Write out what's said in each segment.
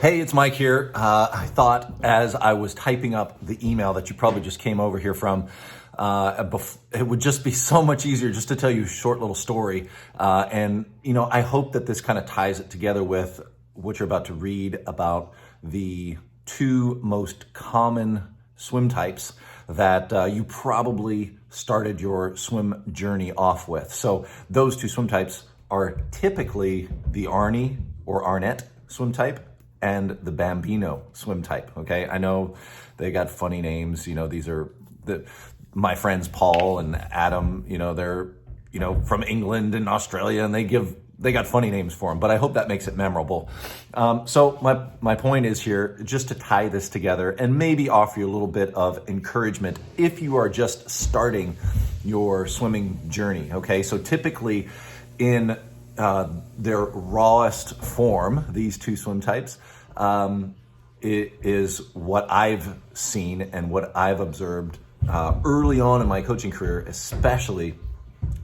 Hey, it's Mike here. I thought as I was typing up the email that you probably just came over here from, it would just be so much easier just to tell you a short little story. I hope that this kind of ties it together with what you're about to read about the two most common swim types that you probably started your swim journey off with. So those two swim types are typically the Arnie or Arnett swim type and the Bambino swim type, okay? I know they got funny names. These are my friends Paul and Adam, they're, from England and Australia, and they got funny names for them, but I hope that makes it memorable. So my point is here, just to tie this together and maybe offer you a little bit of encouragement if you are just starting your swimming journey, okay? So typically in their rawest form, these two swim types, it is what I've seen and what I've observed early on in my coaching career, especially.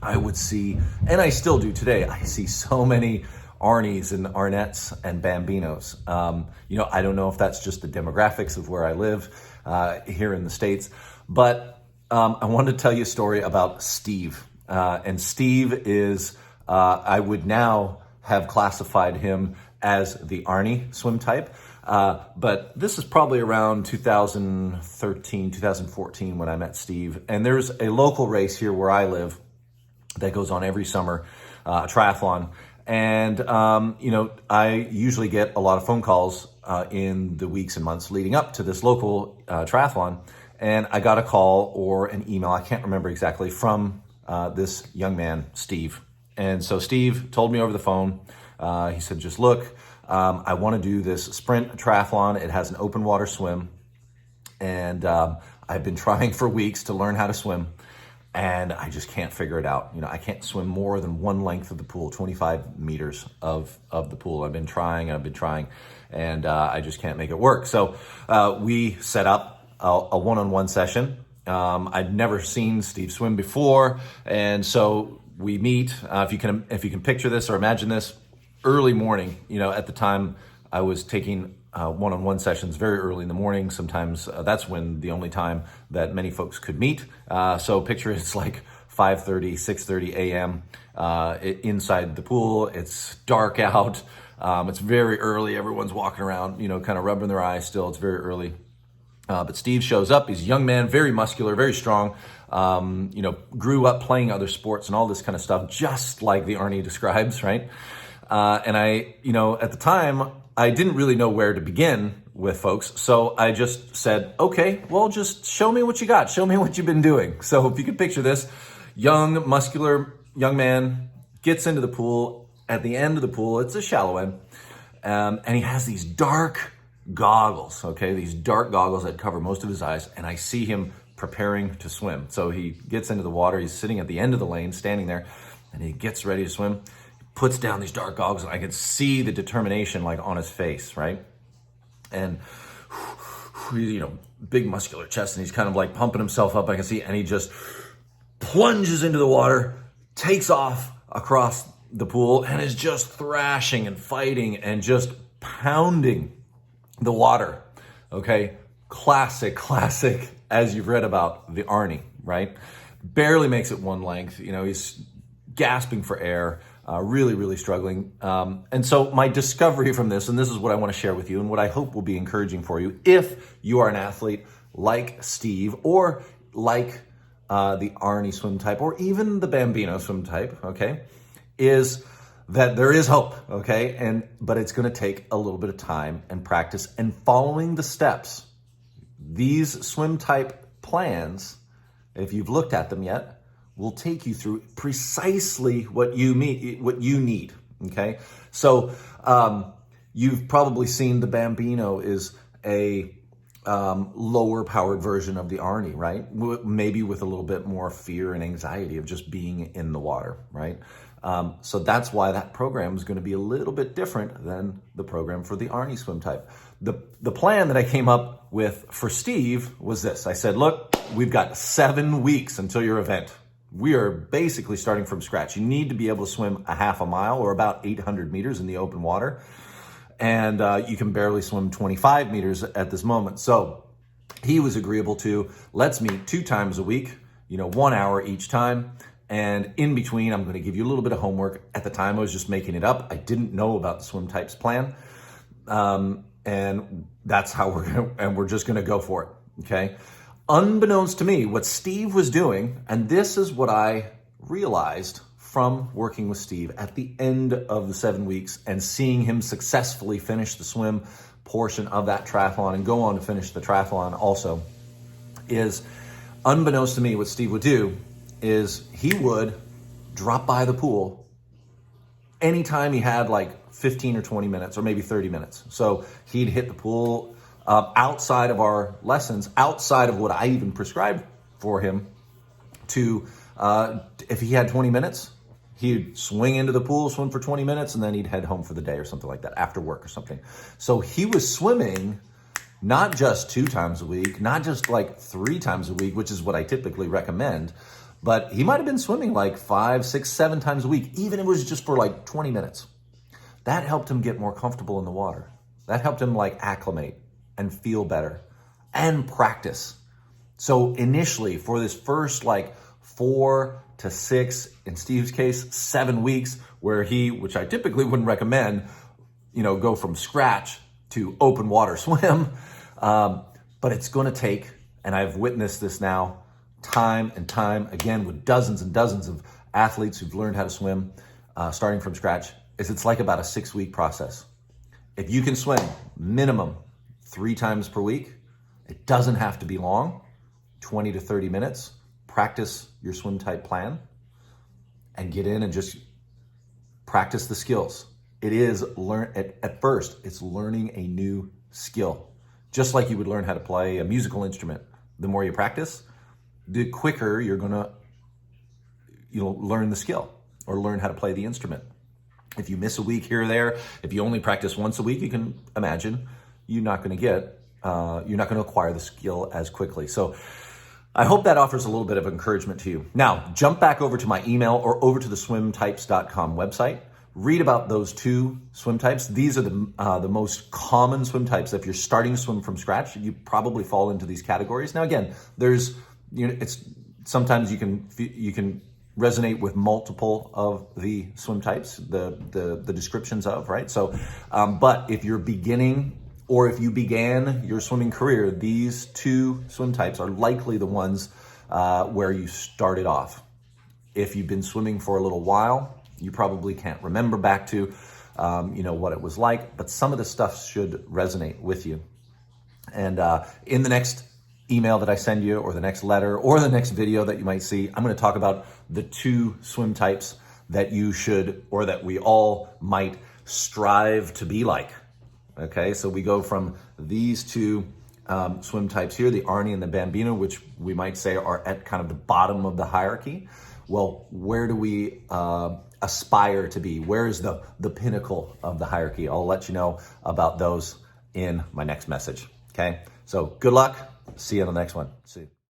I would see, and I still do today, I see so many Arnies and Arnettes and Bambinos. I don't know if that's just the demographics of where I live here in the States, but I wanted to tell you a story about Steve. And Steve is, I would now have classified him as the Arnie swim type. But this is probably around 2013, 2014 when I met Steve. And there's a local race here where I live that goes on every summer, triathlon. And, I usually get a lot of phone calls in the weeks and months leading up to this local triathlon. And I got a call or an email, I can't remember exactly, from this young man, Steve. And so Steve told me over the phone, he said, just look, I want to do this sprint triathlon. It has an open water swim. And I've been trying for weeks to learn how to swim. And I just can't figure it out. I can't swim more than one length of the pool, 25 meters of the pool. I've been trying, and I just can't make it work. So we set up a one-on-one session. I'd never seen Steve swim before, and so we meet. If you can picture this or imagine this, early morning. At the time I was taking one-on-one sessions very early in the morning. Sometimes that's when the only time that many folks could meet. So picture it's like 5:30, 6:30 a.m. Inside the pool. It's dark out. It's very early. Everyone's walking around, kind of rubbing their eyes still. It's very early. But Steve shows up. He's a young man, very muscular, very strong. Grew up playing other sports and all this kind of stuff, just like the Arnie describes, right? And I, at the time, I didn't really know where to begin with folks. So I just said, okay, well, just show me what you got. Show me what you've been doing. So if you can picture this, young, muscular, young man gets into the pool. At the end of the pool, it's a shallow end. And he has these dark goggles, okay? These dark goggles that cover most of his eyes. And I see him preparing to swim. So he gets into the water. He's sitting at the end of the lane, standing there, and he gets ready to swim. Puts down these dark goggles, and I could see the determination like on his face, right? And big muscular chest, and he's kind of like pumping himself up. I can see, and he just plunges into the water, takes off across the pool, and is just thrashing and fighting and just pounding the water. Okay, classic, as you've read about the Arnie, right? Barely makes it one length. He's gasping for air. Really, really struggling. And so my discovery from this, and this is what I want to share with you and what I hope will be encouraging for you if you are an athlete like Steve or like the Arnie swim type or even the Bambino swim type, okay, is that there is hope, okay? But it's going to take a little bit of time and practice and following the steps. These swim type plans, if you've looked at them yet, will take you through precisely what you need, okay? So you've probably seen the Bambino is a lower powered version of the Arnie, right? Maybe with a little bit more fear and anxiety of just being in the water, right? So that's why that program is going to be a little bit different than the program for the Arnie swim type. The plan that I came up with for Steve was this. I said, look, we've got 7 weeks until your event. We are basically starting from scratch. You need to be able to swim a half a mile or about 800 meters in the open water. and you can barely swim 25 meters at this moment. So he was agreeable to, let's meet 2 times a week, 1 hour each time. And in between, I'm going to give you a little bit of homework. At the time, I was just making it up. I didn't know about the swim types plan. And that's how we're just going to go for it. Okay. Unbeknownst to me, what Steve was doing, and this is what I realized from working with Steve at the end of the 7 weeks and seeing him successfully finish the swim portion of that triathlon and go on to finish the triathlon also, is unbeknownst to me, what Steve would do is he would drop by the pool anytime he had like 15 or 20 minutes or maybe 30 minutes. So he'd hit the pool outside of our lessons, outside of what I even prescribed for him to, if he had 20 minutes, he'd swing into the pool, swim for 20 minutes, and then he'd head home for the day or something like that, after work or something. So he was swimming not just 2 times a week, not just like 3 times a week, which is what I typically recommend, but he might have been swimming like 5, 6, 7 times a week, even if it was just for like 20 minutes. That helped him get more comfortable in the water. That helped him like acclimate and feel better and practice. So initially, for this first like 4 to 6, in Steve's case, 7 weeks, where which I typically wouldn't recommend, go from scratch to open water swim. But it's going to take, and I've witnessed this now time and time again with dozens and dozens of athletes who've learned how to swim starting from scratch, it's like about a 6-week process. If you can swim minimum 3 times per week, it doesn't have to be long, 20 to 30 minutes. Practice your swim type plan and get in and just practice the skills. It is at first, it's learning a new skill. Just like you would learn how to play a musical instrument. The more you practice, the quicker you're gonna learn the skill or learn how to play the instrument. If you miss a week here or there, if you only practice once a week, you can imagine you're not gonna acquire the skill as quickly. So I hope that offers a little bit of encouragement to you. Now, jump back over to my email or over to the swimtypes.com website. Read about those 2 swim types. These are the most common swim types. If you're starting to swim from scratch, you probably fall into these categories. Now, again, there's it's sometimes you can resonate with multiple of the swim types, the descriptions of, right? So, but if you're beginning, or if you began your swimming career, these 2 swim types are likely the ones where you started off. If you've been swimming for a little while, you probably can't remember back to, what it was like, but some of the stuff should resonate with you. And in the next email that I send you, or the next letter, or the next video that you might see, I'm going to talk about the 2 swim types that you should, or that we all might strive to be like. Okay, so we go from these 2 swim types here, the Arnie and the Bambino, which we might say are at kind of the bottom of the hierarchy. Well, where do we aspire to be? Where is the pinnacle of the hierarchy? I'll let you know about those in my next message. Okay, so good luck. See you on the next one. See you.